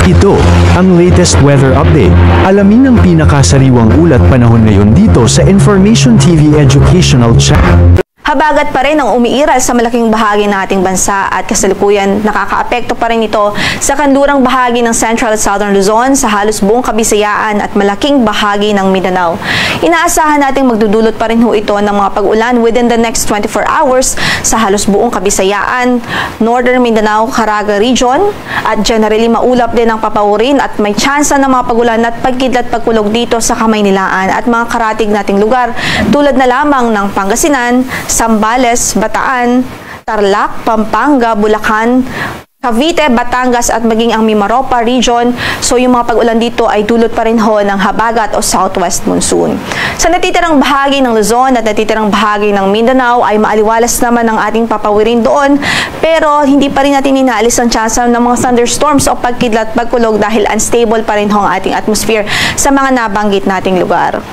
Ito ang latest weather update. Alamin ang pinakasariwang ulat panahon ngayon dito sa Information TV Educational Channel. Habagat pa rin ang umiiral sa malaking bahagi ng ating bansa at kasalukuyan nakakaapekto pa rin ito sa kanlurang bahagi ng Central at Southern Luzon, sa halos buong Kabisayaan at malaking bahagi ng Mindanao. Inaasahan nating magdudulot pa rin ito ng mga pag-ulan within the next 24 hours sa halos buong Kabisayaan, Northern Mindanao, Caraga Region at generally maulap din ang papaurin at may tsansa ng mga pag-ulan at pagkidlat pagkulog dito sa Kamaynilaan at mga karatig nating lugar tulad na lamang ng Pangasinan, Zambales, Bataan, Tarlac, Pampanga, Bulacan, Cavite, Batangas at maging ang Mimaropa region. So yung mga pag-ulan dito ay dulot pa rin ho ng habagat o southwest monsoon. Sa natitirang bahagi ng Luzon at natitirang bahagi ng Mindanao ay maaliwalas naman ang ating papawirin doon, pero hindi pa rin natin inaalis ang tsansa ng mga thunderstorms o pagkidlat pagkulog dahil unstable pa rin ho ang ating atmosphere sa mga nabanggit nating lugar.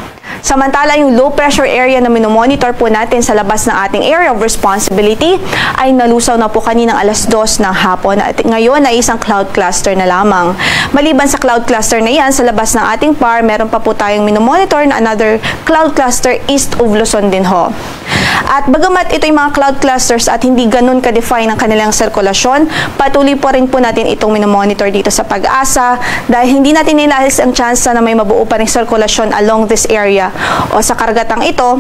Samantala, yung low pressure area na minomonitor po natin sa labas ng ating area of responsibility ay nalusaw na po kaninang alas 2 ng hapon at ngayon ay isang cloud cluster na lamang. Maliban sa cloud cluster na yan, sa labas ng ating PAR, meron pa po tayong minomonitor na another cloud cluster east of Luzon din ho. At bagamat ito yung mga cloud clusters at hindi ganun ka-define ang kanilang sirkulasyon, patuloy po rin po natin itong minomonitor dito sa Pag-asa dahil hindi natin nilahis ang tsansa na may mabuo pa rin sirkulasyon along this area o sa karagatang ito.